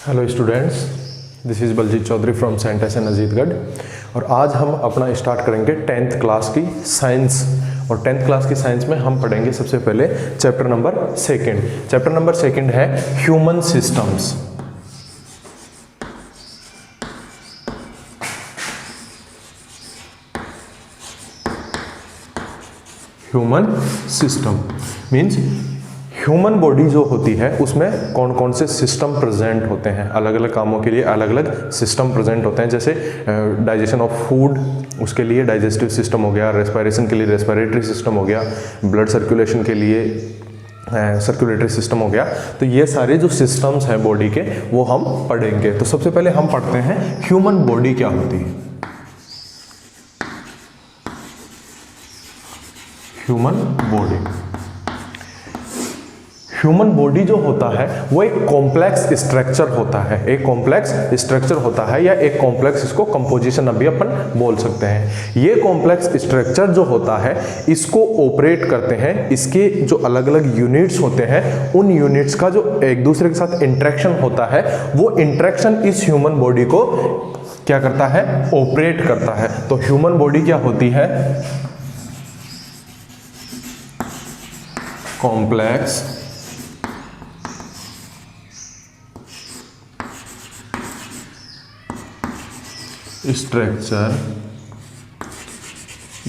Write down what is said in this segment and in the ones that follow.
Hello students, this is Baljeet Chaudhary from saint S N Ajitgarh. और आज हम अपना स्टार्ट करेंगे 10th क्लास की साइंस। और 10th क्लास की साइंस में हम पढ़ेंगे सबसे पहले chapter number second. Chapter number second है human systems. Human system means human body जो होती है उसमें कौन कौन से सिस्टम प्रेजेंट होते हैं। अलग अलग कामों के लिए अलग अलग सिस्टम प्रेजेंट होते हैं। जैसे डाइजेशन ऑफ फूड, उसके लिए डाइजेस्टिव सिस्टम हो गया, रेस्पिरेशन के लिए रेस्पिरेटरी सिस्टम हो गया, ब्लड सर्कुलेशन के लिए सर्कुलेटरी सिस्टम हो गया। तो ये सारे जो सिस्टम्स हैं बॉडी के वो हम पढ़ेंगे। तो सबसे पहले हम पढ़ते हैं ह्यूमन बॉडी क्या होती है। ह्यूमन बॉडी, ह्यूमन बॉडी जो होता है वो एक कॉम्प्लेक्स स्ट्रक्चर होता है। एक कॉम्प्लेक्स स्ट्रक्चर होता है या एक कॉम्प्लेक्स, इसको कंपोजिशन अभी अपन बोल सकते हैं। ये कॉम्प्लेक्स स्ट्रक्चर जो होता है इसको ऑपरेट करते हैं, इसके जो अलग अलग यूनिट्स होते हैं उन यूनिट्स का जो एक दूसरे के साथ इंटरेक्शन होता है वो इंटरेक्शन इस ह्यूमन बॉडी को क्या करता है, ऑपरेट करता है। तो ह्यूमन बॉडी क्या होती है, complex structure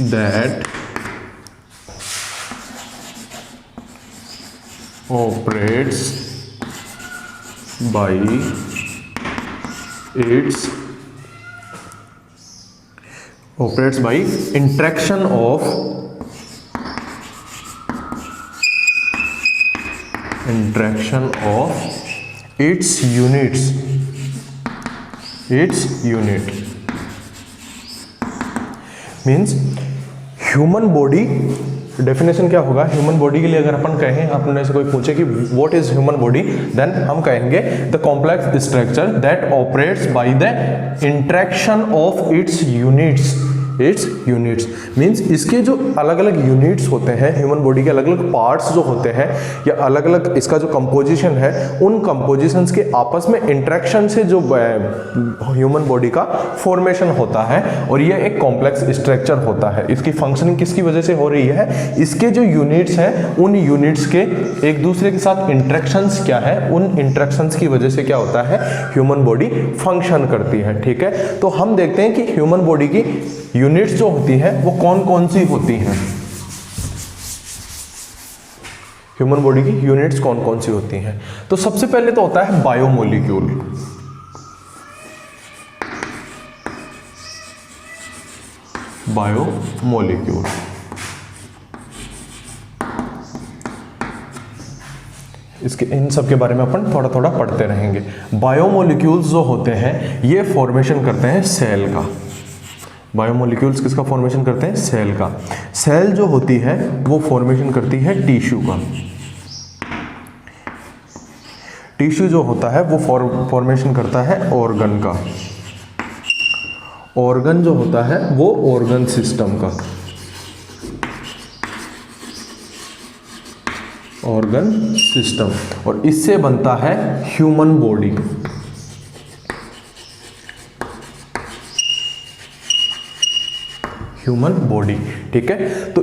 that operates by interaction of its unit means human body. Definition क्या होगा ह्यूमन बॉडी के लिए? अगर अपन कहें, अपने से कोई पूछे कि what is human body, then हम कहेंगे the complex structure that operates by the interaction of its units means इसके जो अलग अलग यूनिट्स होते हैं, ह्यूमन बॉडी के अलग अलग पार्ट्स जो होते हैं या अलग अलग इसका जो कंपोजिशन है, उन कंपोजिशंस के आपस में इंटरेक्शन से जो ह्यूमन बॉडी का फॉर्मेशन होता है। और ये एक कॉम्प्लेक्स स्ट्रक्चर होता है। इसकी फंक्शनिंग किसकी वजह से हो रही है? इसके जो यूनिट्स हैं उन यूनिट्स के एक दूसरे के साथ इंटरेक्शंस क्या है, उन इंटरेक्शंस की वजह से क्या होता है, ह्यूमन बॉडी फंक्शन करती है। ठीक है, तो हम देखते हैं कि ह्यूमन बॉडी की यूनिट्स जो होती है वो कौन कौन सी होती हैं। ह्यूमन बॉडी की यूनिट्स कौन कौन सी होती हैं? तो सबसे पहले तो होता है बायोमोलिक्यूल। बायोमोलिक्यूल इसके इन सब के बारे में अपन थोड़ा थोड़ा पढ़ते रहेंगे। बायोमोलिक्यूल्स जो होते हैं ये फॉर्मेशन करते हैं सेल का। बायोमोलिक्यूल्स किसका फॉर्मेशन करते हैं? सेल का। सेल जो होती है वो फॉर्मेशन करती है टिश्यू का। टिश्यू जो होता है वो फॉर्मेशन करता है ऑर्गन का। ऑर्गन जो होता है वो ऑर्गन सिस्टम का। ऑर्गन सिस्टम, और इससे बनता है ह्यूमन बॉडी। ह्यूमन बॉडी, ठीक है। तो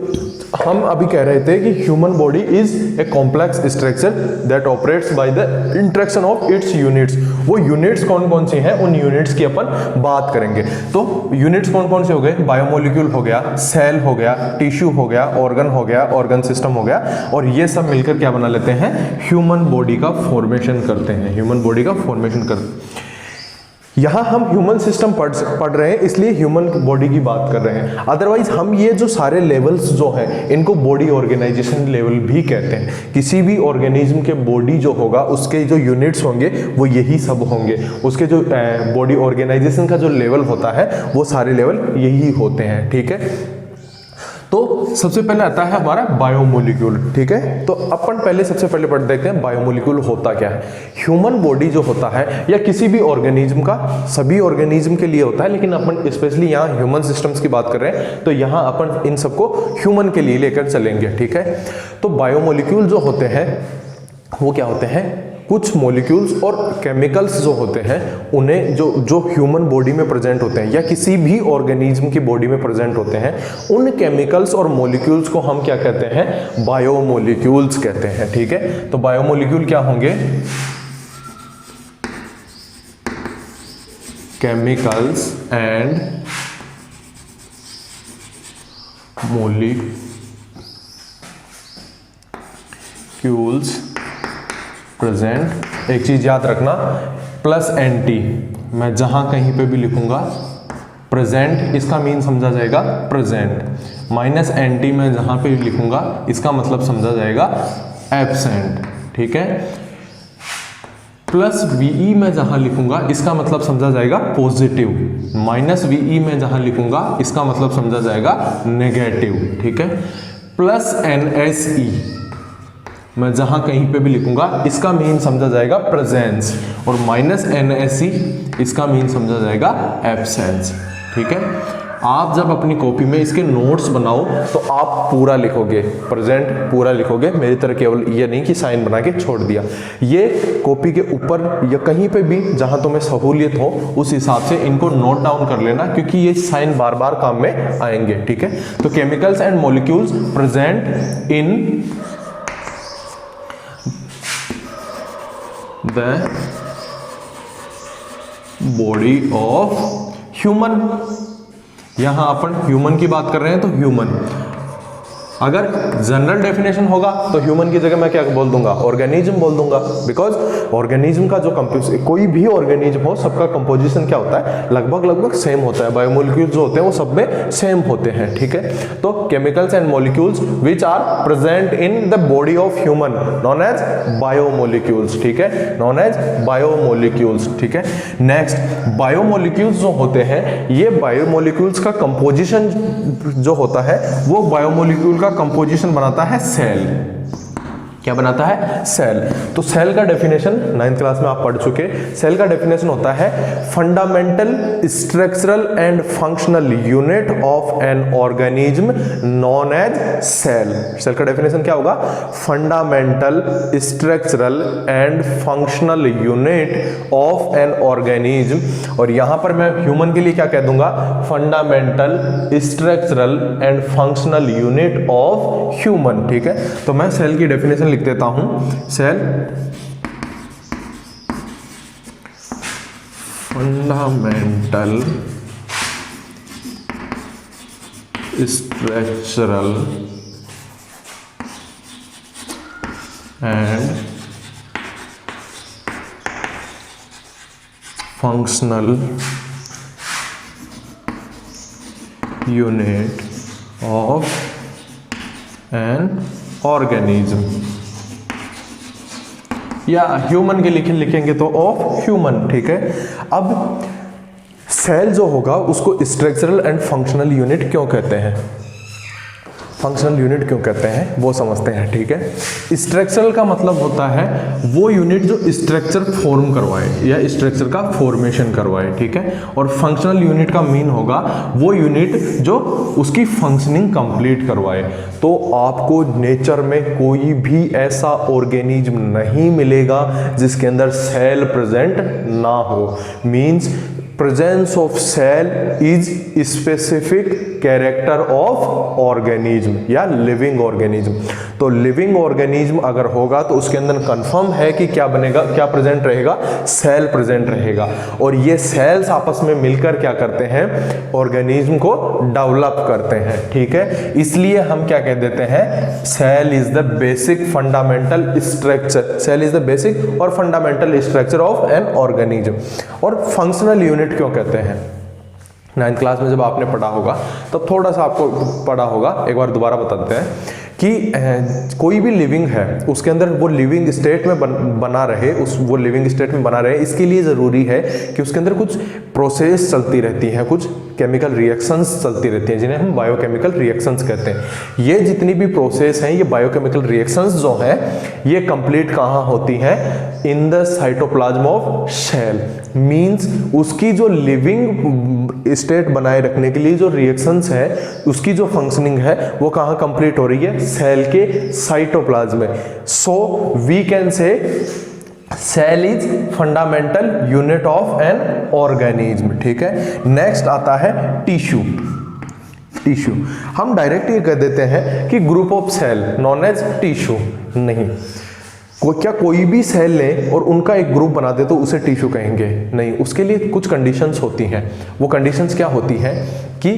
हम अभी कह रहे थे कि human body is a complex structure that operates by the interaction of its units. वो यूनिट्स कौन कौन सी हैं, उन यूनिट्स की अपन बात करेंगे। तो यूनिट्स कौन कौन से हो गए? बायोमोलिक्यूल हो गया, सेल हो गया, टिश्यू हो गया, ऑर्गन हो गया, ऑर्गन सिस्टम हो गया, और ये सब मिलकर क्या बना लेते हैं? ह्यूमन बॉडी का फॉर्मेशन करते हैं। ह्यूमन बॉडी का फॉर्मेशन करते। यहाँ हम ह्यूमन सिस्टम पढ़ रहे हैं इसलिए ह्यूमन बॉडी की बात कर रहे हैं। अदरवाइज हम ये जो सारे लेवल्स जो हैं इनको बॉडी ऑर्गेनाइजेशन लेवल भी कहते हैं। किसी भी ऑर्गेनिज्म के बॉडी जो होगा उसके जो यूनिट्स होंगे वो यही सब होंगे। उसके जो बॉडी ऑर्गेनाइजेशन का जो लेवल होता है वो सारे लेवल यही होते हैं। ठीक है, तो सबसे पहले आता है हमारा बायोमोलिक्यूल। ठीक है, तो अपन पहले सबसे पहले पढ़ देखते हैं बायोमोलिक्यूल होता क्या है। ह्यूमन बॉडी जो होता है या किसी भी ऑर्गेनिज्म का, सभी ऑर्गेनिज्म के लिए होता है, लेकिन अपन स्पेशली यहाँ ह्यूमन सिस्टम्स की बात कर रहे हैं तो यहाँ अपन इन सबको ह्यूमन के लिए लेकर चलेंगे। ठीक है, तो बायोमोलिक्यूल जो होते हैं वो क्या होते हैं? कुछ मॉलिक्यूल्स और केमिकल्स जो होते हैं उन्हें जो ह्यूमन बॉडी में प्रेजेंट होते हैं या किसी भी ऑर्गेनिज्म की बॉडी में प्रेजेंट होते हैं, उन केमिकल्स और मॉलिक्यूल्स को हम क्या कहते हैं, बायोमोलिक्यूल्स कहते हैं। ठीक है, तो बायोमोलिक्यूल क्या होंगे, केमिकल्स एंड मॉलिक्यूल्स प्रेजेंट। एक चीज याद रखना, प्लस एंटी मैं जहां कहीं पे भी लिखूंगा प्रेजेंट, इसका मीन समझा जाएगा प्रेजेंट, माइनस एंटी मैं जहां पे भी लिखूंगा इसका मतलब समझा जाएगा एब्सेंट। ठीक है, प्लस वीई में जहां लिखूंगा इसका मतलब समझा जाएगा पॉजिटिव, माइनस वीई में जहां लिखूंगा इसका मतलब समझा जाएगा नेगेटिव। ठीक है, प्लस एनएसई मैं जहां कहीं पे भी लिखूंगा इसका मीन समझा जाएगा प्रेजेंस, और माइनस एनएसई इसका मीन समझा जाएगा एब्सेंस। ठीक है, आप जब अपनी कॉपी में इसके नोट्स बनाओ तो आप पूरा लिखोगे, प्रेजेंट पूरा लिखोगे, मेरी तरह केवल ये नहीं कि साइन बना के छोड़ दिया। ये कॉपी के ऊपर या कहीं पे भी जहां तुम्हें सहूलियत हो उस हिसाब से इनको नोट डाउन कर लेना, क्योंकि ये साइन बार बार काम में आएंगे। ठीक है, तो chemicals and molecules present in the body of human. यहां अपन ह्यूमन की बात कर रहे हैं तो ह्यूमन, अगर जनरल डेफिनेशन होगा तो ह्यूमन की जगह मैं क्या बोल दूंगा, ऑर्गेनिज्म बोल दूंगा, बिकॉज ऑर्गेनिज्म का जो कोई भी ऑर्गेनिज्म हो सबका कंपोजिशन क्या होता है, लगभग सेम होता है। बायोमोलिक्यूल्स जो होते हैं वो सब में सेम होते हैं। ठीक है, तो chemicals and molecules which are present in the body of human known as biomolecules. ठीक है, नॉन एज बायोमोलिक्यूल्स। ठीक है, नेक्स्ट बायोमोलिक्यूल्स जो होते हैं, ये बायोमोलिक्यूल्स का कंपोजिशन जो होता है वो बायोमोलिक्यूल का कंपोजिशन बनाता है सेल। क्या बनाता है, सेल। तो सेल का डेफिनेशन 9th क्लास में आप पढ़ चुके। सेल का डेफिनेशन होता है fundamental structural and functional unit of an organism known as cell. Cell का डेफिनेशन क्या होगा, fundamental structural and functional unit of an organism, और यहां पर मैं ह्यूमन के लिए क्या कह दूंगा, fundamental structural and functional unit of human. ठीक है, तो मैं सेल की डेफिनेशन लिख देता हूं, cell fundamental structural and functional unit of an organism, या ह्यूमन के लिखेंगे तो ऑफ ह्यूमन। ठीक है, अब सेल जो होगा उसको स्ट्रक्चरल एंड फंक्शनल यूनिट क्यों कहते हैं, फंक्शनल यूनिट क्यों कहते हैं वो समझते हैं। ठीक है, स्ट्रक्चरल का मतलब होता है वो यूनिट जो स्ट्रक्चर फॉर्म करवाए या स्ट्रक्चर का फॉर्मेशन करवाए। ठीक है, और फंक्शनल यूनिट का मीन होगा वो यूनिट जो उसकी फंक्शनिंग कंप्लीट करवाए। तो आपको नेचर में कोई भी ऐसा ऑर्गेनिज्म नहीं मिलेगा जिसके अंदर सेल प्रेजेंट ना हो। Means presence of cell is specific character of organism या लिविंग ऑर्गेनिज्म। तो लिविंग ऑर्गेनिज्म अगर होगा तो उसके अंदर कंफर्म है कि क्या बनेगा, क्या प्रेजेंट रहेगा, सेल प्रेजेंट रहेगा। और ये सेल्स आपस में मिलकर क्या करते हैं, ऑर्गेनिज्म को डेवलप करते हैं। ठीक है, इसलिए हम क्या कह देते हैं, cell is the basic fundamental structure, cell is the basic और fundamental structure of an organism. और फंक्शनल यूनिट क्यों कहते हैं, 9th क्लास में जब आपने पढ़ा होगा तब थोड़ा सा आपको पढ़ा होगा, एक बार दोबारा बताते हैं कि कोई भी लिविंग है उसके अंदर वो लिविंग स्टेट में बना रहे, वो लिविंग स्टेट में बना रहे, इसके लिए ज़रूरी है कि उसके अंदर कुछ प्रोसेस चलती रहती हैं, कुछ केमिकल रिएक्शंस चलती रहती हैं जिन्हें हम बायोकेमिकल रिएक्शंस कहते हैं। ये जितनी भी प्रोसेस हैं, ये बायोकेमिकल रिएक्शंस जो हैं, ये कंप्लीट कहाँ होती हैं, in the cytoplasm of cell. Means उसकी जो लिविंग स्टेट बनाए रखने के लिए जो रिएक्शंस है, उसकी जो फंक्शनिंग है वो कहाँ कंप्लीट हो रही है, सेल के साइटोप्लाज्म में। So we can say cell is fundamental unit of an organism, ठीक है। नेक्स्ट आता है टिश्यू। टिश्यू हम डायरेक्ट ये कह देते हैं कि group of cell known as tissue, नहीं। क्या कोई भी सेल लें और उनका एक ग्रुप बना दे तो उसे टिश्यू कहेंगे? नहीं, उसके लिए कुछ कंडीशंस होती हैं। वो कंडीशंस क्या होती हैं कि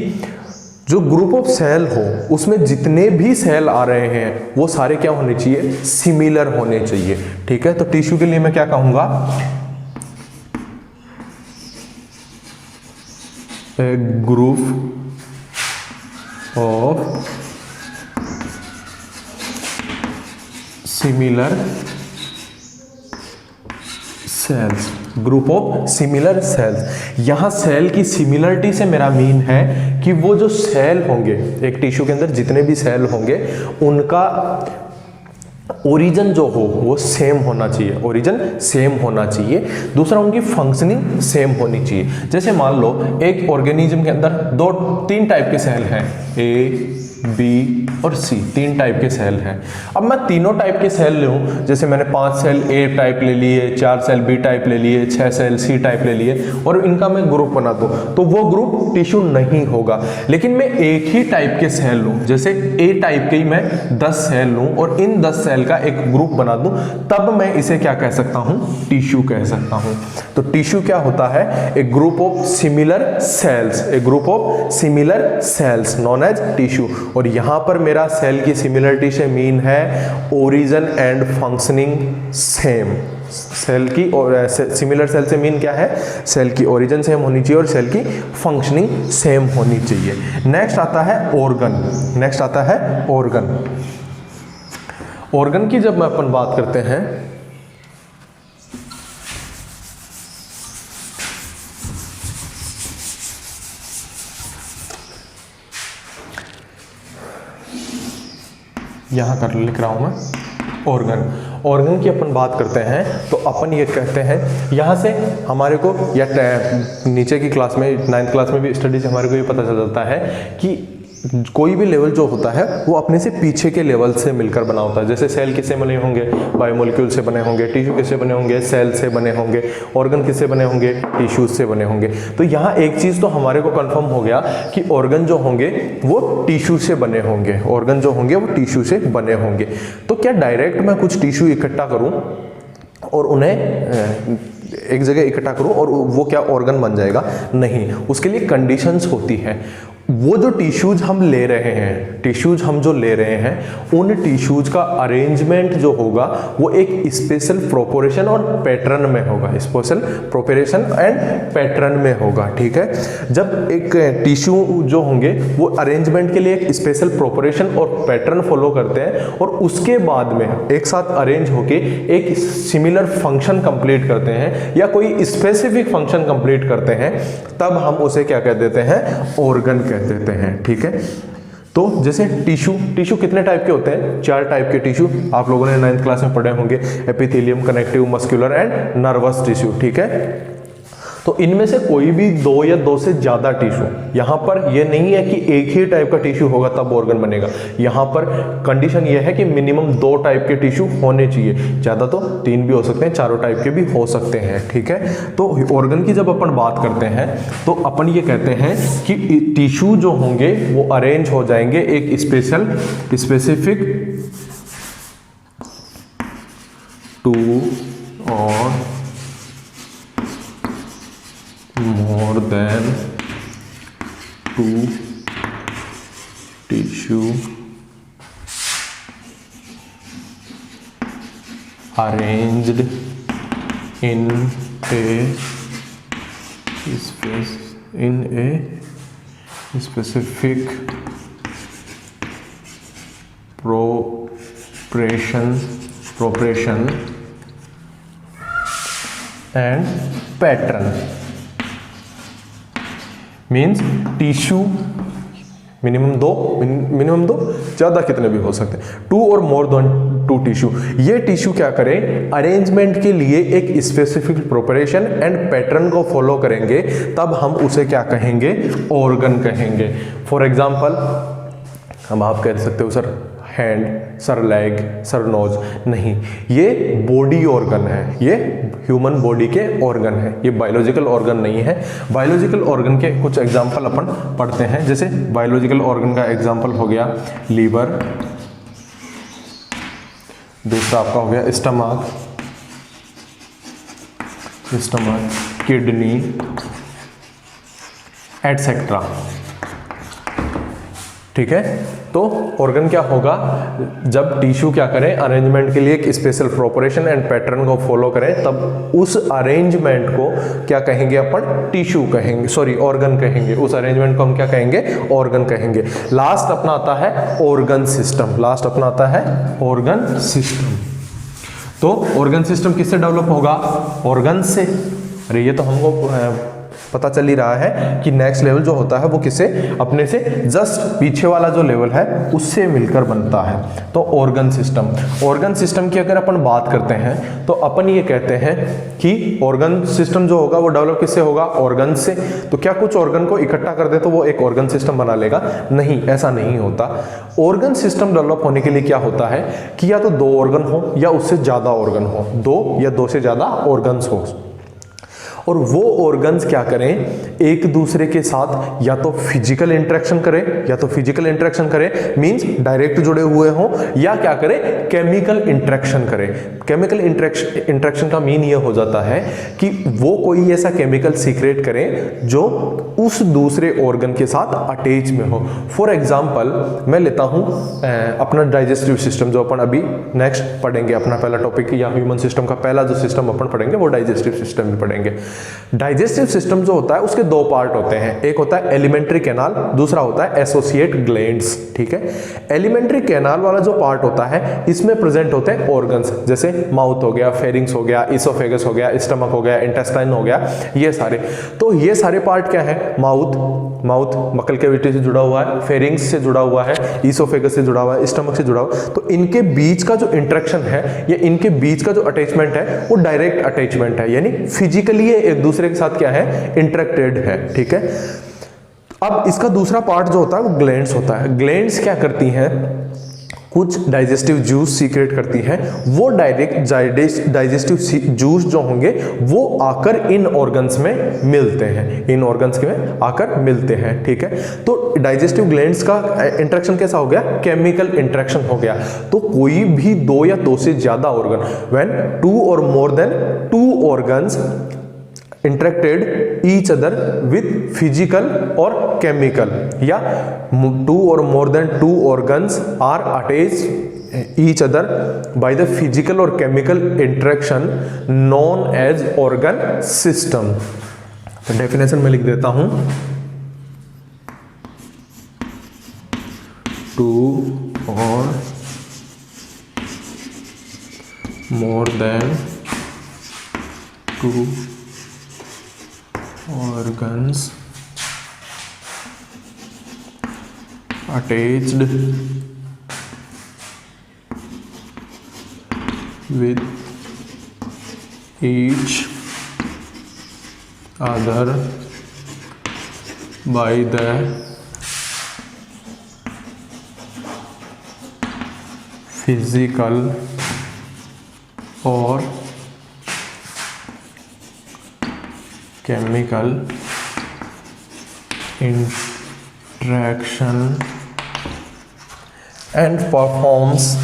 जो ग्रुप ऑफ सेल हो उसमें जितने भी सेल आ रहे हैं वो सारे क्या होने चाहिए? सिमिलर होने चाहिए, ठीक है। तो टिश्यू के लिए मैं क्या कहूंगा? A group of similar cells, group of similar cells. यहां सेल की सिमिलरिटी से मेरा मीन है कि वो जो सेल होंगे एक टिश्यू के अंदर, जितने भी सेल होंगे उनका ओरिजिन जो हो वो सेम होना चाहिए, ओरिजिन सेम होना चाहिए। दूसरा, उनकी फंक्शनिंग सेम होनी चाहिए। जैसे मान लो एक ऑर्गेनिज्म के अंदर तीन टाइप के सेल हैं, ए, बी और सी, तीन टाइप के सेल हैं। अब मैं तीनों टाइप के सेल लूँ, जैसे मैंने 5 सेल ए टाइप ले लिए, 4 सेल बी टाइप ले लिए, 6 सेल सी टाइप ले लिए और इनका मैं ग्रुप बना दूँ तो वो ग्रुप टिश्यू नहीं होगा। लेकिन मैं एक ही टाइप के सेल लूँ, जैसे ए टाइप के ही मैं 10 सेल लूँ और इन 10 सेल का एक ग्रुप बना दूँ, तब मैं इसे क्या कह सकता हूँ? टिश्यू कह सकता हूँ। तो टिश्यू क्या होता है? एक ग्रुप ऑफ सिमिलर सेल्स, एक group of similar cells known as tissue. और यहां पर मेरा सेल की सिमिलरिटी से मीन है origin and functioning same. Cell की और सिमिलर सेल से मीन क्या है? सेल की ओरिजिन सेम होनी चाहिए और सेल की फंक्शनिंग सेम होनी चाहिए। नेक्स्ट आता है ऑर्गन। नेक्स्ट आता है ऑर्गन। ऑर्गन की जब मैं अपन बात करते हैं यहाँ कर लिख रहा हूँ मैं ऑर्गन। ऑर्गन की अपन बात करते हैं तो अपन ये कहते हैं, यहाँ से हमारे को या नीचे की क्लास में 9th क्लास में भी स्टडी से हमारे को ये पता चल जाता है कि कोई भी लेवल जो होता है वो अपने से पीछे के लेवल से मिलकर बना होता है। जैसे सेल किससे बने होंगे? बायोमोलिक्यूल से बने होंगे। टिश्यू किससे बने होंगे? सेल से बने होंगे। ऑर्गन किससे बने होंगे? टिश्यूज से बने होंगे। तो यहाँ एक चीज़ तो हमारे को कंफर्म हो गया कि ऑर्गन जो होंगे वो टिश्यू से बने होंगे। ऑर्गन जो होंगे वो टिश्यू से बने होंगे। तो क्या डायरेक्ट मैं कुछ टिश्यू इकट्ठा करूँ और उन्हें एक जगह इकट्ठा करूं और वो क्या ऑर्गन बन जाएगा? नहीं, उसके लिए कंडीशंस होती हैं। वो जो टिश्यूज हम ले रहे हैं, टिश्यूज हम जो ले रहे हैं, उन टिश्यूज का अरेंजमेंट जो होगा वो एक स्पेशल प्रोपोर्शन और पैटर्न में होगा। स्पेशल प्रोपोर्शन एंड पैटर्न में होगा, ठीक है। जब एक टिश्यू जो होंगे वो अरेंजमेंट के लिए एक स्पेशल प्रोपोर्शन और पैटर्न फॉलो करते हैं और उसके बाद में एक साथ अरेंज होके एक सिमिलर फंक्शन कंप्लीट करते हैं या कोई स्पेसिफिक फंक्शन कंप्लीट करते हैं, तब हम उसे क्या कह देते हैं? ऑर्गन कह देते हैं, ठीक है। तो जैसे टिश्यू कितने टाइप के होते हैं? 4 टाइप के टिश्यू आप लोगों ने 9th क्लास में पढ़े होंगे, epithelium, connective, muscular and nervous tissue, ठीक है। तो इनमें से कोई भी 2 या 2 से ज़्यादा टिश्यू, यहाँ पर ये नहीं है कि एक ही टाइप का टिश्यू होगा तब ऑर्गन बनेगा। यहाँ पर कंडीशन ये है कि मिनिमम 2 टाइप के टिश्यू होने चाहिए, ज़्यादा तो 3 भी हो सकते हैं, 4 टाइप के भी हो सकते हैं, ठीक है। तो ऑर्गन की जब अपन बात करते हैं तो अपन ये कहते हैं कि टिश्यू जो होंगे वो अरेंज हो जाएंगे एक स्पेसिफिक 2 और more than 2 tissue arranged in a specific proportion and pattern। Means tissue minimum दो, ज़्यादा कितने भी हो सकते हैं, 2 और मोर देन 2 टिश्यू। ये टिश्यू क्या करें? अरेंजमेंट के लिए एक स्पेसिफिक प्रोपोर्शन एंड पैटर्न को फॉलो करेंगे, तब हम उसे क्या कहेंगे? ऑर्गन कहेंगे। फॉर एग्जाम्पल हम आप कह सकते हो sir hand, sir leg, sir nose, नहीं, ये बॉडी ऑर्गन है, ये ह्यूमन बॉडी के ऑर्गन है, ये बायोलॉजिकल ऑर्गन नहीं है। बायोलॉजिकल ऑर्गन के कुछ एग्जांपल अपन पढ़ते हैं, जैसे बायोलॉजिकल ऑर्गन का एग्जांपल हो गया लीवर, दूसरा आपका हो गया स्टमक, किडनी एटसेट्रा। ठीक है, तो ऑर्गन क्या होगा, जब टिश्यू क्या करें, अरेंजमेंट के लिए एक स्पेशल प्रोपोर्शन एंड पैटर्न को फॉलो करें, तब उस अरेंजमेंट को क्या कहेंगे अपन, टिश्यू कहेंगे, सॉरी ऑर्गन कहेंगे, उस अरेंजमेंट को हम क्या कहेंगे, ऑर्गन कहेंगे। लास्ट अपना आता है ऑर्गन सिस्टम, लास्ट अपना आता है ऑर्गन सिस्टम। तो ऑर्गन सिस्टम किससे डेवलप होगा, ऑर्गन से। अरे ये तो हमको पता चल ही रहा है कि नेक्स्ट लेवल जो होता है वो किसे, अपने से जस्ट पीछे वाला जो लेवल है उससे मिलकर बनता है। तो ऑर्गन सिस्टम, ऑर्गन सिस्टम की अगर अपन बात करते हैं तो अपन ये कहते हैं कि ऑर्गन सिस्टम जो होगा वो डेवलप किससे होगा, ऑर्गन से। तो क्या कुछ ऑर्गन को इकट्ठा कर दे तो वो एक ऑर्गन सिस्टम बना लेगा, नहीं, ऐसा नहीं होता। ऑर्गन सिस्टम डेवलप होने के लिए क्या होता है कि या तो 2 ऑर्गन हो या उससे ज्यादा ऑर्गन हो, 2 या 2 से ज्यादा ऑर्गन्स हो, और वो ऑर्गन्स क्या करें, एक दूसरे के साथ या तो फिजिकल इंटरेक्शन करें, या तो फिजिकल इंटरेक्शन करें मींस डायरेक्ट जुड़े हुए हों, या क्या करें, केमिकल इंटरेक्शन करें। केमिकल इंटरेक्शन का मीन ये हो जाता है कि वो कोई ऐसा केमिकल सीक्रेट करें जो उस दूसरे ऑर्गन के साथ अटैच में हो। फॉर एग्जाम्पल मैं लेता हूं अपना डाइजेस्टिव सिस्टम, जो अपन अभी नेक्स्ट पढ़ेंगे, अपना पहला टॉपिक या ह्यूमन सिस्टम का पहला जो सिस्टम अपन पढ़ेंगे वो डाइजेस्टिव सिस्टम में पढ़ेंगे। डाइजेस्टिव सिस्टम जो होता है उसके 2 पार्ट होते हैं, एक होता है एलिमेंट्री कैनाल, दूसरा होता है एसोसिएट ग्लैंड्स। ठीक है, एलिमेंट्री कैनाल वाला जो पार्ट होता है इसमें प्रेजेंट होते हैं ऑर्गन्स, जैसे माउथ हो गया, फेरिंग्स हो गया, इसोफेगस हो गया, स्टमक हो गया, इंटेस्टाइन हो गया, ये सारे। तो ये सारे पार्ट क्या है, माउथ मकल कैविटी से जुड़ा हुआ है, फेरिंग्स से जुड़ा हुआ है, इसोफेगस से जुड़ा हुआ है, स्टमक से जुड़ा हुआ है। तो इनके बीच का जो इंटरेक्शन है या इनके बीच का जो अटैचमेंट है वो डायरेक्ट अटैचमेंट है, यानी फिजिकली एक दूसरे के साथ क्या है, इंटरेक्टेड है। ठीक है, अब इसका दूसरा पार्ट जो होता है वो ग्लैंड्स होता है। ग्लैंड्स क्या करती हैं, कुछ डाइजेस्टिव जूस सीक्रेट करती हैं, वो डायरेक्ट डाइजेस्टिव जूस जो होंगे वो आकर इन ऑर्गन्स में मिलते हैं, इन ऑर्गन्स में आकर मिलते हैं। ठीक है, तो डाइजेस्टिव ग्लैंड्स का इंटरेक्शन कैसा हो गया, केमिकल इंटरेक्शन हो गया। तो कोई भी 2 या 2 से ज्यादा organ, when 2 or more than 2 organs interacted each other with physical or chemical, या 2 or more than 2 organs are attached each other by the physical or chemical interaction known as organ system। तो definition में लिख देता हूं, 2 or more than 2 organs attached with each other by the physical or chemical interaction and performs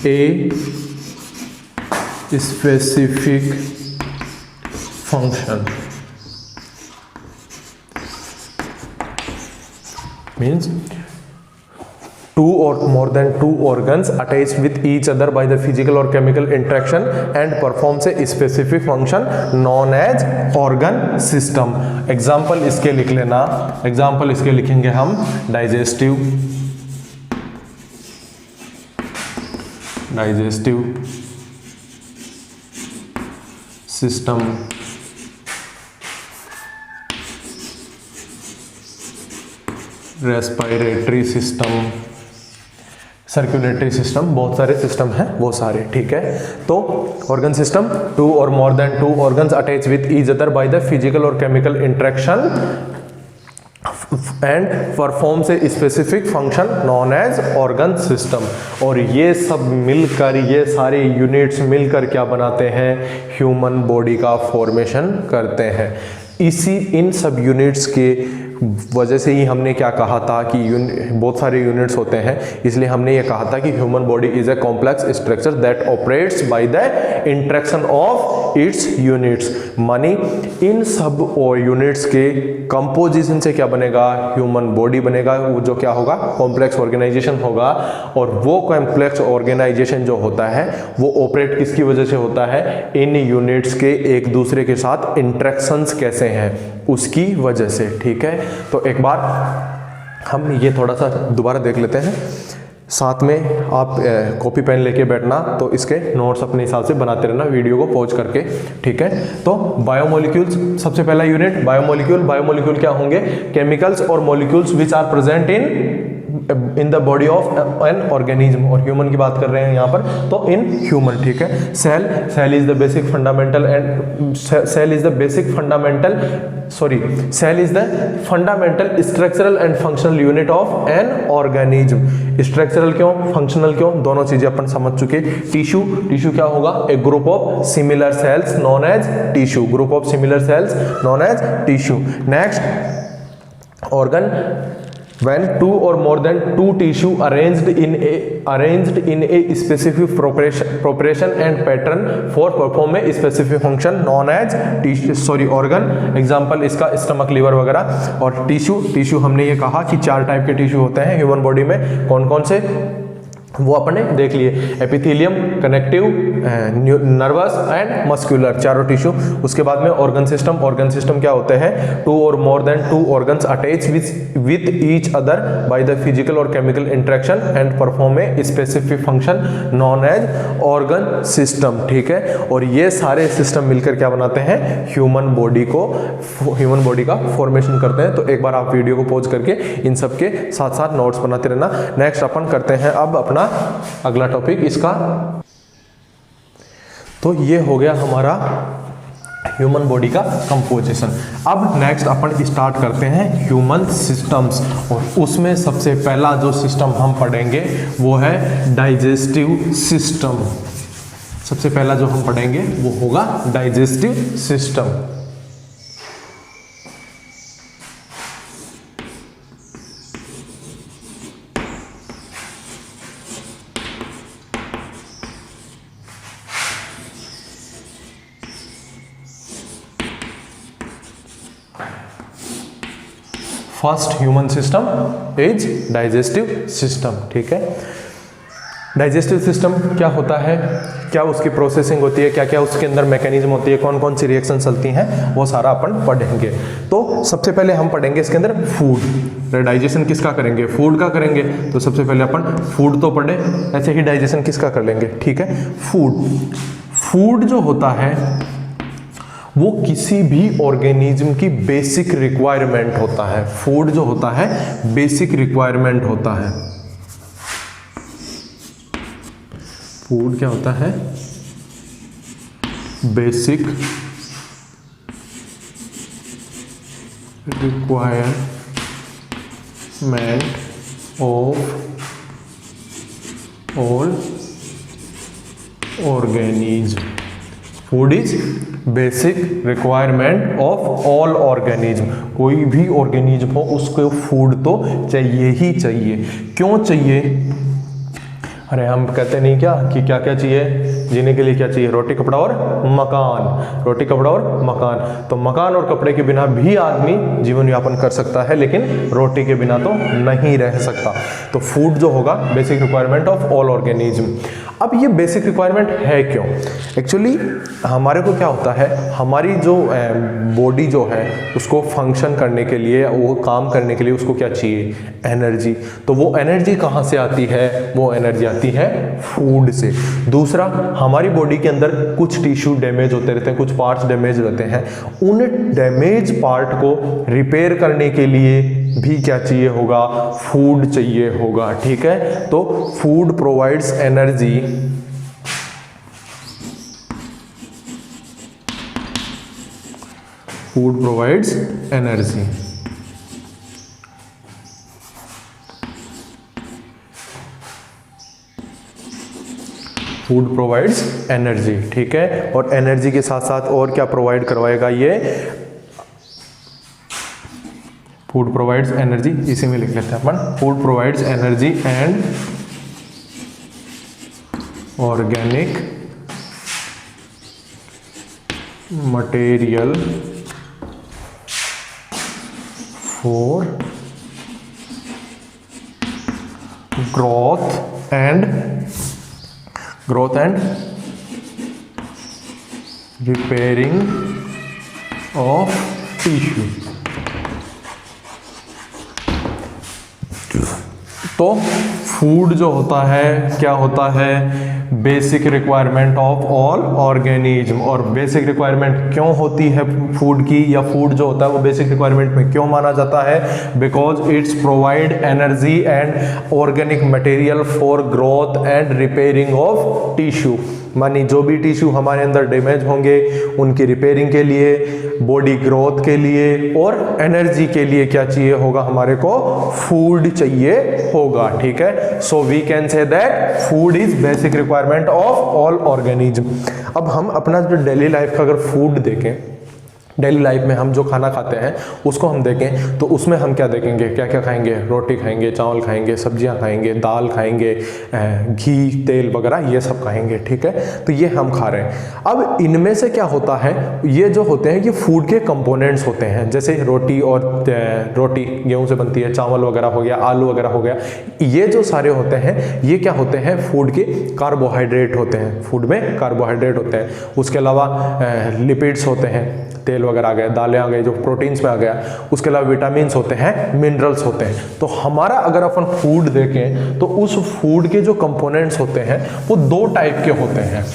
a specific function। means 2 or more than 2 organs attached with each other by the physical or chemical interaction and performs a specific function known as organ system। Example इसके लिख लेना, example इसके लिखेंगे हम digestive system, respiratory system, circulatory system, बहुत सारे system हैं वो सारे, ठीक है। तो ऑर्गन सिस्टम, 2 और more than 2 organs attach with each other by the physical और chemical interaction and performs a specific function known as organ system. और ये सब मिलकर, ये सारे यूनिट्स मिलकर क्या बनाते हैं, ह्यूमन बॉडी का फॉर्मेशन करते हैं। इन सब यूनिट्स के वजह से ही हमने क्या कहा था कि बहुत सारे यूनिट्स होते हैं, इसलिए हमने ये कहा था कि human body is a complex structure that operates by the interaction of its units. मानी इन सब यूनिट्स के कंपोजिशन से क्या बनेगा, ह्यूमन बॉडी बनेगा, वो जो क्या होगा, कॉम्प्लेक्स ऑर्गेनाइजेशन होगा। और वो कॉम्प्लेक्स ऑर्गेनाइजेशन जो होता है वो ऑपरेट किसकी वजह से होता है, इन यूनिट्स के एक दूसरे के साथ इंटरेक्शंस कैसे हैं उसकी वजह से, ठीक है। तो एक बार हम ये थोड़ा सा दोबारा देख लेते हैं, साथ में आप कॉपी पेन लेके बैठना, तो इसके नोट्स अपने हिसाब से बनाते रहना वीडियो को पॉज करके, ठीक है। तो बायोमोलिक्यूल्स, सबसे पहला यूनिट बायोमोलिक्यूल। बायोमोलिक्यूल क्या होंगे, केमिकल्स और molecules which are present in the body of an organism. और ह्यूमन की बात कर रहे हैं यहाँ पर, तो इन ह्यूमन, ठीक है। Cell is the basic fundamental and cell is the fundamental structural and functional unit of an organism. Structural क्यों, फंक्शनल क्यों, दोनों चीजें अपन समझ चुके। टिश्यू क्या होगा, a group of similar cells known as tissue, group of similar cells known as tissue. Next organ, when 2 or more than 2 tissue arranged in a specific proportion and pattern for perform a specific function known as organ। Example इसका stomach, liver वगैरह। और tissue हमने ये कहा कि 4 type के tissue होते हैं ह्यूमन बॉडी में, कौन कौन से वो अपने देख लिए, epithelium, connective, nervous and muscular, चारों टिश्यू। उसके बाद में ऑर्गन सिस्टम क्या होते हैं, 2 और more than 2 organs attach with each other by the physical और chemical interaction and perform a specific function known as organ system, ठीक है। और ये सारे सिस्टम मिलकर क्या बनाते हैं, ह्यूमन बॉडी का फॉर्मेशन करते हैं। तो एक बार आप वीडियो को पॉज करके इन सब के साथ साथ नोट्स बनाते रहना। नेक्स्ट अपन करते हैं अब अपना अगला टॉपिक इसका। तो ये हो गया हमारा ह्यूमन बॉडी का कंपोजिशन। अब नेक्स्ट अपन स्टार्ट करते हैं ह्यूमन सिस्टम्स, और उसमें सबसे पहला जो सिस्टम हम पढ़ेंगे वो है डाइजेस्टिव सिस्टम। सबसे पहला जो हम पढ़ेंगे वो होगा digestive system. First human system is digestive system, ठीक है। डाइजेस्टिव सिस्टम क्या होता है, क्या उसकी प्रोसेसिंग होती है, क्या क्या उसके अंदर मैकेनिज्म होती है, कौन कौन सी रिएक्शन चलती हैं, वो सारा अपन पढ़ेंगे। तो सबसे पहले हम पढ़ेंगे इसके अंदर फूड। डाइजेशन किसका करेंगे, फूड का करेंगे। तो सबसे पहले अपन फूड तो पढ़े, ऐसे ही डाइजेशन किसका कर लेंगे, ठीक है। फूड जो होता है वो किसी भी ऑर्गेनिज्म की बेसिक रिक्वायरमेंट होता है। फूड जो होता है बेसिक रिक्वायरमेंट होता है। फूड क्या होता है, basic requirement of all organism. Food is basic requirement of all organism. कोई भी ऑर्गेनिज्म हो उसको फूड तो चाहिए ही चाहिए। क्यों चाहिए, अरे हम कहते नहीं क्या कि क्या क्या चाहिए जीने के लिए, क्या चाहिए, रोटी कपड़ा और मकान, रोटी कपड़ा और मकान। तो मकान और कपड़े के बिना भी आदमी जीवन यापन कर सकता है, लेकिन रोटी के बिना तो नहीं रह सकता। तो फूड जो होगा basic requirement of all organism. अब ये बेसिक रिक्वायरमेंट है क्यों, एक्चुअली हमारे को क्या होता है, हमारी जो बॉडी जो है उसको फंक्शन करने के लिए, वो काम करने के लिए उसको क्या चाहिए, एनर्जी। तो वो एनर्जी कहाँ से आती है, वो एनर्जी आती है फूड से। दूसरा, हमारी बॉडी के अंदर कुछ टिश्यू डैमेज होते रहते हैं, कुछ पार्ट्स डैमेज रहते हैं, उन डैमेज पार्ट को रिपेयर करने के लिए भी क्या चाहिए होगा, फूड चाहिए होगा, ठीक है। तो food provides energy, food provides energy, food provides energy, ठीक है। और एनर्जी के साथ साथ और क्या प्रोवाइड करवाएगा ये, फूड प्रोवाइड्स एनर्जी, इसी में लिख लेते हैं अपन, food provides energy and organic material for growth and repairing of tissue. तो फूड जो होता है क्या होता है, basic requirement of all organism. और बेसिक रिक्वायरमेंट क्यों होती है फूड की, या फूड जो होता है वो बेसिक रिक्वायरमेंट में क्यों माना जाता है, because it's provide energy and organic material for growth and repairing of tissue. मानी जो भी टिश्यू हमारे अंदर डैमेज होंगे उनकी रिपेयरिंग के लिए, बॉडी ग्रोथ के लिए और एनर्जी के लिए क्या चाहिए होगा, हमारे को फूड चाहिए होगा, ठीक है। So we can say that food is basic requirement of all organism. अब हम अपना जो डेली लाइफ का अगर फूड देखें, डेली लाइफ में हम जो खाना खाते हैं उसको हम देखें तो उसमें हम क्या देखेंगे, क्या क्या खाएंगे, रोटी खाएंगे, चावल खाएंगे, सब्जियां खाएंगे, दाल खाएंगे, घी तेल वगैरह ये सब खाएंगे, ठीक है। तो ये हम खा रहे हैं। अब इनमें से क्या होता है, ये जो होते हैं ये फूड के कंपोनेंट्स होते हैं। जैसे रोटी, और रोटी गेहूं से बनती है, चावल वगैरह हो गया, आलू वगैरह हो गया, ये जो सारे होते हैं ये क्या होते हैं, फूड के कार्बोहाइड्रेट होते हैं, फूड में कार्बोहाइड्रेट होते हैं। उसके अलावा लिपिड्स होते हैं, तेल वगैरह आ गए, दालें आ गई जो प्रोटीन्स में आ गया। उसके अलावा विटामिन्स होते हैं, मिनरल्स होते हैं। तो हमारा अगर अपन फूड देखें तो उस फूड के जो कंपोनेंट्स होते हैं वो दो टाइप के होते हैं।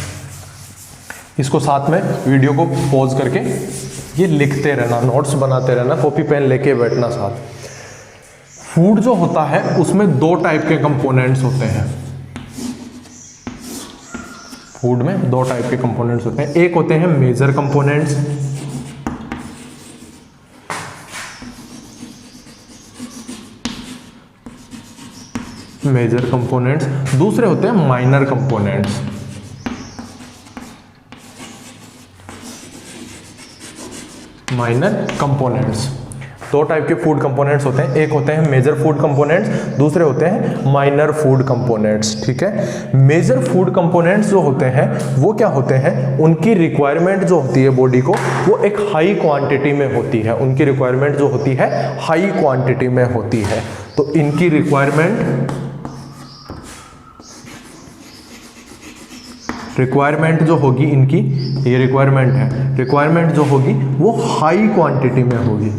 इसको साथ में वीडियो को पॉज करके ये लिखते रहना, नोट्स बनाते रहना, कॉपी पेन लेके बैठना साथ। फूड जो होता है उसमें दो टाइप के कंपोनेंट्स होते हैं। फूड में दो टाइप के कंपोनेंट्स होते हैं। एक होते हैं मेजर कंपोनेंट्स, मेजर कंपोनेंट्स, दूसरे होते हैं माइनर कंपोनेंट्स। माइनर कंपोनेंट्स, दो टाइप के फूड कंपोनेंट्स होते हैं। एक होते हैं मेजर फूड कंपोनेंट्स, दूसरे होते हैं माइनर फूड कंपोनेंट्स, ठीक है। मेजर फूड कंपोनेंट्स जो होते हैं वो क्या होते हैं, उनकी रिक्वायरमेंट जो होती है बॉडी को वो एक हाई क्वांटिटी में होती है। उनकी रिक्वायरमेंट जो होती है हाई क्वांटिटी में होती है। तो इनकी रिक्वायरमेंट जो होगी इनकी, ये रिक्वायरमेंट है, रिक्वायरमेंट जो होगी वो हाई क्वांटिटी में होगी।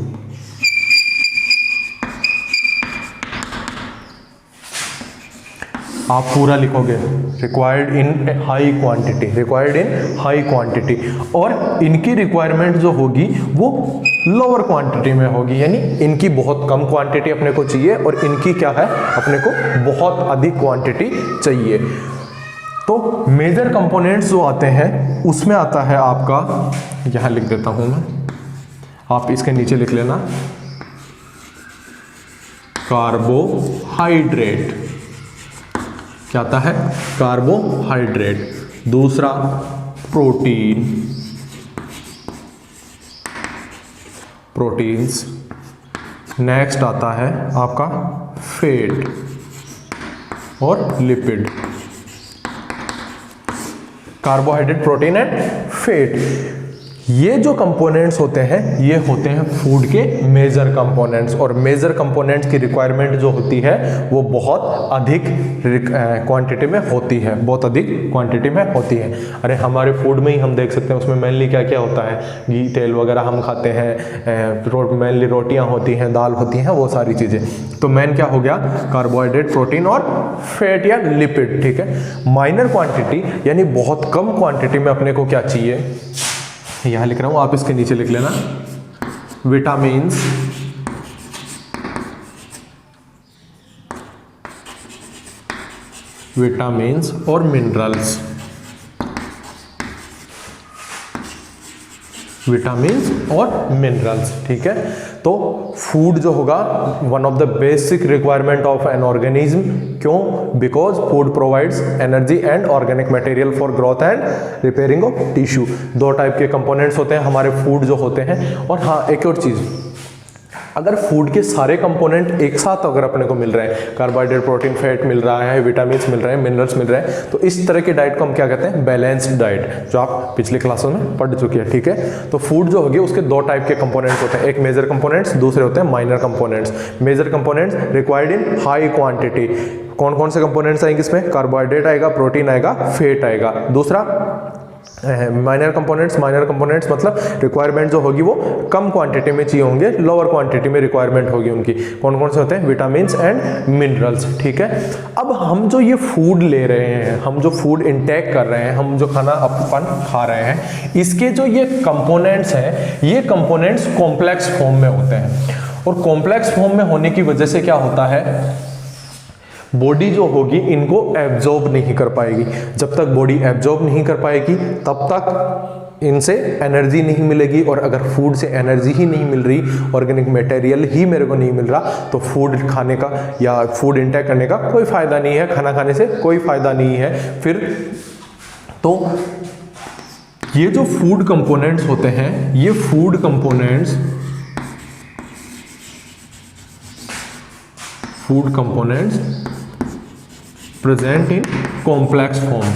आप पूरा लिखोगे, required in high quantity, required in high quantity. और इनकी रिक्वायरमेंट जो होगी वो लोअर क्वांटिटी में होगी, यानी इनकी बहुत कम क्वांटिटी अपने को चाहिए और इनकी क्या है, अपने को बहुत अधिक क्वांटिटी चाहिए। तो मेजर कंपोनेंट्स जो आते हैं उसमें आता है आपका, यहां लिख देता हूं मैं, आप इसके नीचे लिख लेना, कार्बोहाइड्रेट। क्या आता है, कार्बोहाइड्रेट। दूसरा प्रोटीन, प्रोटीन्स। नेक्स्ट आता है आपका फैट और lipid. Carbohydrate, protein and fat, ये जो कंपोनेंट्स होते हैं ये होते हैं फूड के मेजर कंपोनेंट्स। और मेजर कंपोनेंट्स की रिक्वायरमेंट जो होती है वो बहुत अधिक क्वांटिटी में होती है, बहुत अधिक क्वांटिटी में होती है। अरे हमारे फूड में ही हम देख सकते हैं, उसमें मेनली क्या क्या होता है, घी तेल वगैरह हम खाते हैं, मेनली रोटियां होती हैं, दाल होती हैं, वो सारी चीज़ें। तो मेन क्या हो गया, कार्बोहाइड्रेट, प्रोटीन और फैट या लिपिड, ठीक है। माइनर क्वांटिटी यानी बहुत कम क्वांटिटी में अपने को क्या चाहिए, यहाँ लिख रहा हूँ, आप इसके नीचे लिख लेना, विटामिन्स विटामिन्स और मिनरल्स, विटामिन्स और मिनरल्स, ठीक है। तो फूड जो होगा one of the basic requirement of an organism, क्यों? Because food provides energy and organic material for growth and repairing of tissue. दो टाइप के कंपोनेंट्स होते हैं हमारे फूड जो होते हैं। और हाँ, एक और चीज़, अगर फूड के सारे कंपोनेंट एक साथ अगर अपने को मिल रहे हैं, कार्बोहाइड्रेट, प्रोटीन, फैट मिल रहा है, विटामिन मिल रहे हैं, मिनरल्स मिल रहे हैं, तो इस तरह की डाइट को हम क्या कहते हैं? बैलेंस्ड डाइट, जो आप पिछले क्लासों में पढ़ चुके हैं, ठीक है। तो फूड जो होगी उसके दो टाइप के कंपोनेंट्स होते हैं, एक मेजर कंपोनेंट्स, दूसरे होते हैं minor components. Major components required in high quantity, कौन कौन से कंपोनेंट्स आएंगे इसमें? कार्बोहाइड्रेट आएगा, प्रोटीन आएगा, फैट आएगा। दूसरा माइनर कंपोनेंट्स, माइनर कंपोनेंट्स मतलब रिक्वायरमेंट जो होगी वो कम क्वांटिटी में चाहिए होंगे, लोअर क्वांटिटी में रिक्वायरमेंट होगी उनकी। कौन कौन से होते हैं? विटामिन एंड मिनरल्स, ठीक है। अब हम जो ये फूड ले रहे हैं, हम जो फूड इंटेक कर रहे हैं, हम जो खाना अपन खा रहे हैं, इसके जो ये कंपोनेंट्स हैं, ये कंपोनेंट्स कॉम्प्लेक्स फॉर्म में होते हैं। और कॉम्प्लेक्स फॉर्म में होने की वजह से क्या होता है? बॉडी जो होगी इनको एब्जॉर्ब नहीं कर पाएगी। जब तक बॉडी एब्जॉर्ब नहीं कर पाएगी तब तक इनसे एनर्जी नहीं मिलेगी। और अगर फूड से एनर्जी ही नहीं मिल रही, ऑर्गेनिक मटेरियल ही मेरे को नहीं मिल रहा, तो फूड खाने का या फूड इंटेक करने का कोई फायदा नहीं है, खाना खाने से कोई फायदा नहीं है फिर। तो ये जो फूड कंपोनेंट्स होते हैं, ये food components present in complex form,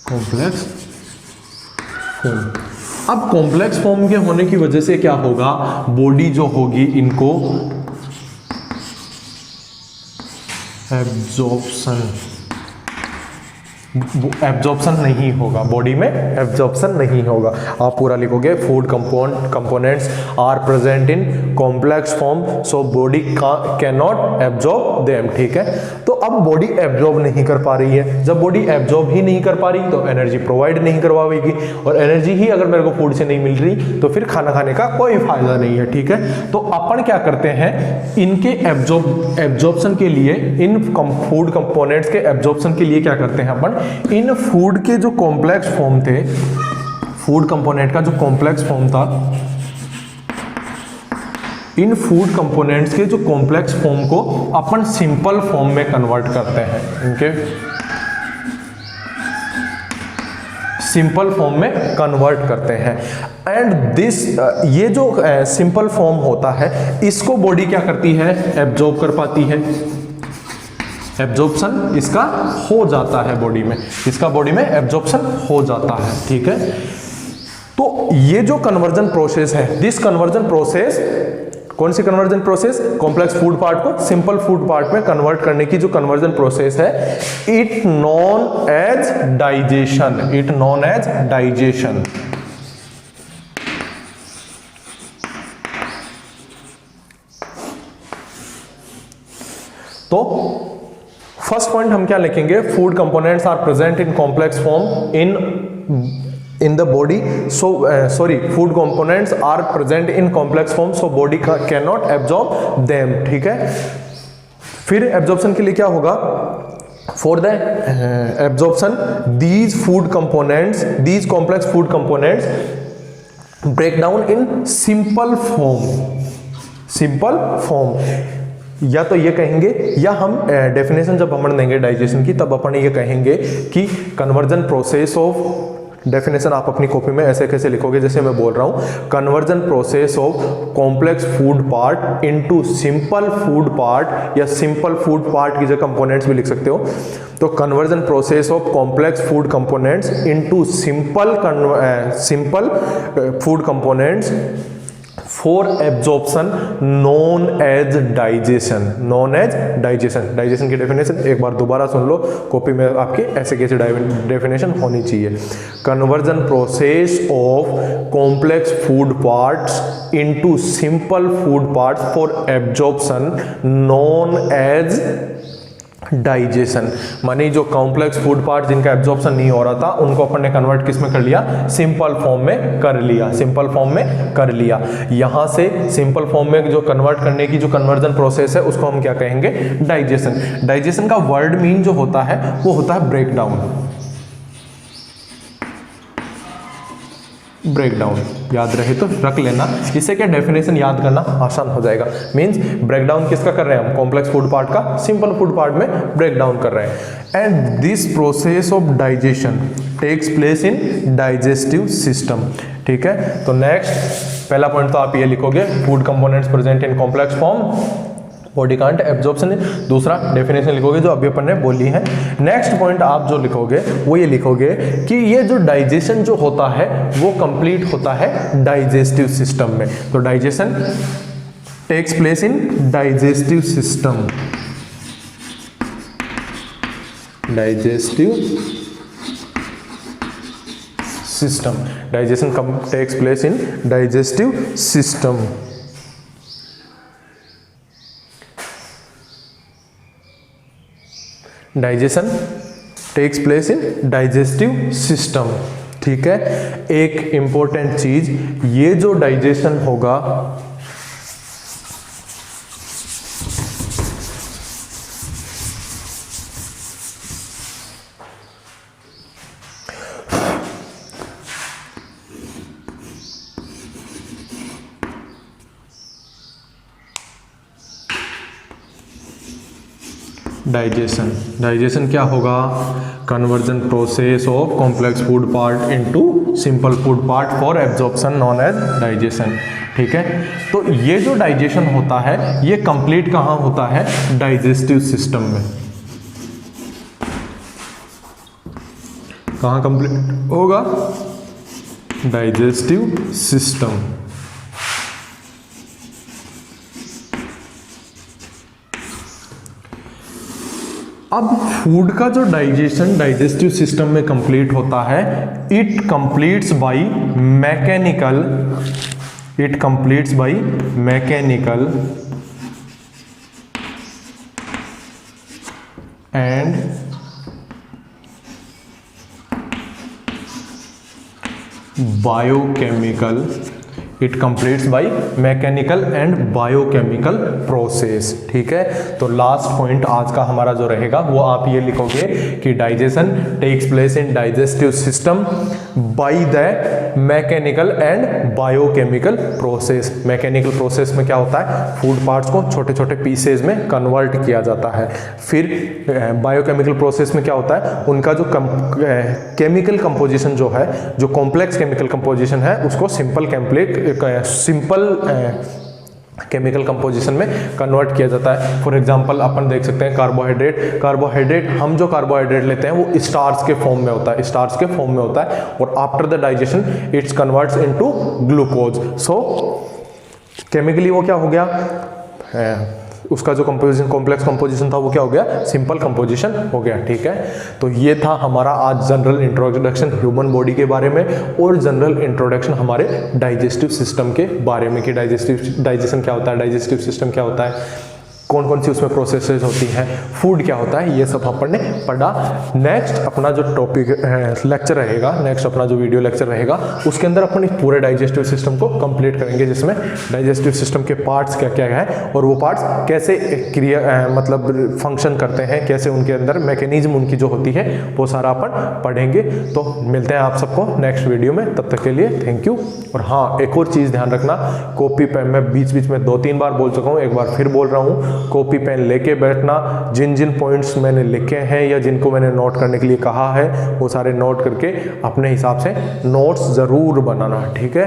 complex form. अब कॉम्प्लेक्स फॉर्म के होने की वजह से क्या होगा? बॉडी जो होगी इनको एब्जॉर्प्शन नहीं होगा, बॉडी में एब्जॉर्प्शन नहीं होगा। आप पूरा लिखोगे food components are present in complex form, so body can not absorb them, ठीक है। तो अब बॉडी एब्जॉर्ब नहीं कर पा रही है। जब बॉडी एब्जॉर्ब ही नहीं कर पा रही तो एनर्जी प्रोवाइड नहीं करवाएगी, और एनर्जी ही अगर मेरे को फूड से नहीं मिल रही तो फिर खाना खाने का कोई फायदा नहीं है, ठीक है। तो अपन क्या करते हैं, इनके एब्जॉर्प्शन के लिए, इन फूड कंपोनेंट्स के एब्जॉर्प्शन के लिए क्या करते हैं अपन, इन फूड के जो कॉम्प्लेक्स फॉर्म थे, फूड कंपोनेंट का जो कॉम्प्लेक्स फॉर्म था, इन फूड कंपोनेंट्स के जो कॉम्प्लेक्स फॉर्म को अपन सिंपल फॉर्म में कन्वर्ट करते हैं, इनके सिंपल फॉर्म में कन्वर्ट करते हैं। एंड दिस ये जो सिंपल फॉर्म होता है, इसको बॉडी क्या करती है? एब्जॉर्ब कर पाती है। एब्जॉर्प्शन इसका हो जाता है बॉडी में, इसका बॉडी में एब्जॉर्प्शन हो जाता है, ठीक है। तो ये जो कन्वर्जन प्रोसेस है, दिस कन्वर्जन प्रोसेस, कौन सी conversion process? Complex food part को सिंपल फूड पार्ट में कन्वर्ट करने की जो कन्वर्जन प्रोसेस है, it known as digestion, it known as digestion. तो फर्स्ट पॉइंट हम क्या लिखेंगे? Food components are present in complex form in the body, so food components are present in complex form, so body cannot absorb them, ठीक है। फिर absorption के लिए क्या होगा? For the absorption, these food components, these complex food components break down in simple form। या तो ये कहेंगे, या हम डेफिनेशन जब हम देंगे डाइजेशन की, तब अपन ये कहेंगे कि कन्वर्जन प्रोसेस ऑफ, डेफिनेशन आप अपनी कॉपी में ऐसे कैसे लिखोगे जैसे मैं बोल रहा हूं, conversion process of complex food part into simple food part, या सिंपल फूड पार्ट की जगह कंपोनेंट्स भी लिख सकते हो। तो conversion process of complex food components into simple food components for absorption known as digestion, known as digestion. Digestion की definition एक बार दोबारा सुन लो, कॉपी में आपकी ऐसे कैसे डेफिनेशन होनी चाहिए। Conversion process of complex food parts into simple food parts for absorption known as digestion, मानी जो कॉम्प्लेक्स फूड पार्ट जिनका एब्जॉर्प्शन नहीं हो रहा था उनको अपन ने कन्वर्ट किस में कर लिया, सिंपल फॉर्म में कर लिया, सिंपल फॉर्म में कर लिया। यहां से सिंपल फॉर्म में जो कन्वर्ट करने की जो कन्वर्जन प्रोसेस है उसको हम क्या कहेंगे, डाइजेशन। डाइजेशन का वर्ड मीन जो होता है वो होता है ब्रेक डाउन। ब्रेक डाउन याद रहे तो रख लेना, इससे क्या डेफिनेशन याद करना आसान हो जाएगा। मींस ब्रेक डाउन किसका कर रहे हैं हम, कॉम्प्लेक्स फूड पार्ट का सिंपल फूड पार्ट में ब्रेक डाउन कर रहे हैं। And this process of digestion takes place in digestive system. ठीक है, तो नेक्स्ट पहला पॉइंट तो आप ये लिखोगे, food components present in complex form, body can't absorption. दूसरा डेफिनेशन लिखोगे जो अभी अपन ने बोली है। नेक्स्ट पॉइंट आप जो लिखोगे वो ये लिखोगे कि ये जो डाइजेशन जो होता है वो कंप्लीट होता है डाइजेस्टिव सिस्टम में। तो digestion takes place in digestive system, digestive system, digestion takes place in digestive system. Digestion takes place in digestive system. ठीक है, एक इंपॉर्टेंट चीज, ये जो डाइजेशन होगा डाइजेशन, डाइजेशन क्या होगा, conversion process of complex food part into simple food part for absorption known as digestion. ठीक है, तो ये जो डाइजेशन होता है ये कंप्लीट कहाँ होता है, डाइजेस्टिव सिस्टम में। कहाँ कंप्लीट होगा, डाइजेस्टिव सिस्टम। अब फूड का जो डाइजेशन डाइजेस्टिव सिस्टम में कंप्लीट होता है, it completes by mechanical, it completes by mechanical and biochemical, it completes by mechanical and biochemical process. ठीक है, तो लास्ट पॉइंट आज का हमारा जो रहेगा वो आप ये लिखोगे कि digestion takes place in digestive system by the mechanical and biochemical process. Mechanical process में क्या होता है, फूड पार्ट्स को छोटे छोटे पीसेज में कन्वर्ट किया जाता है। फिर बायोकेमिकल प्रोसेस में क्या होता है, उनका जो केमिकल कंपोजिशन जो है, जो कॉम्प्लेक्स केमिकल कंपोजिशन है उसको सिंपल केमिकल कंपोजिशन में कन्वर्ट किया जाता है। फॉर एग्जांपल अपन देख सकते हैं कार्बोहाइड्रेट, कार्बोहाइड्रेट हम जो कार्बोहाइड्रेट लेते हैं वो स्टार्च के फॉर्म में होता है, स्टार्च के फॉर्म में होता है, और after the digestion it's converts into glucose. So chemically वो क्या हो गया, उसका जो कंपोजिशन कॉम्प्लेक्स कंपोजिशन था वो क्या हो गया, सिंपल कंपोजिशन हो गया। ठीक है, तो ये था हमारा आज जनरल इंट्रोडक्शन ह्यूमन बॉडी के बारे में और जनरल इंट्रोडक्शन हमारे डाइजेस्टिव सिस्टम के बारे में कि डाइजेशन क्या होता है, डाइजेस्टिव सिस्टम क्या होता है, कौन कौन सी उसमें प्रोसेसेस होती हैं, फूड क्या होता है, ये सब अपन ने पढ़ा। नेक्स्ट अपना जो टॉपिक लेक्चर रहेगा, नेक्स्ट अपना जो वीडियो लेक्चर रहेगा उसके अंदर अपन इस पूरे डाइजेस्टिव सिस्टम को कंप्लीट करेंगे, जिसमें डाइजेस्टिव सिस्टम के पार्ट्स क्या क्या हैं और वो पार्ट्स कैसे क्रिया मतलब फंक्शन करते हैं, कैसे उनके अंदर मैकेनिज्म उनकी जो होती है वो सारा अपन पढ़ेंगे। तो मिलते हैं आप सबको नेक्स्ट वीडियो में, तब तक के लिए थैंक यू। और हाँ, एक और चीज़ ध्यान रखना, कॉपी पेन में बीच बीच में 2-3 बार बोल चुका हूँ, एक बार फिर बोल रहा हूँ, कॉपी पेन लेके बैठना, जिन जिन पॉइंट्स मैंने लिखे हैं या जिनको मैंने नोट करने के लिए कहा है वो सारे नोट करके अपने हिसाब से नोट्स ज़रूर बनाना। ठीक है।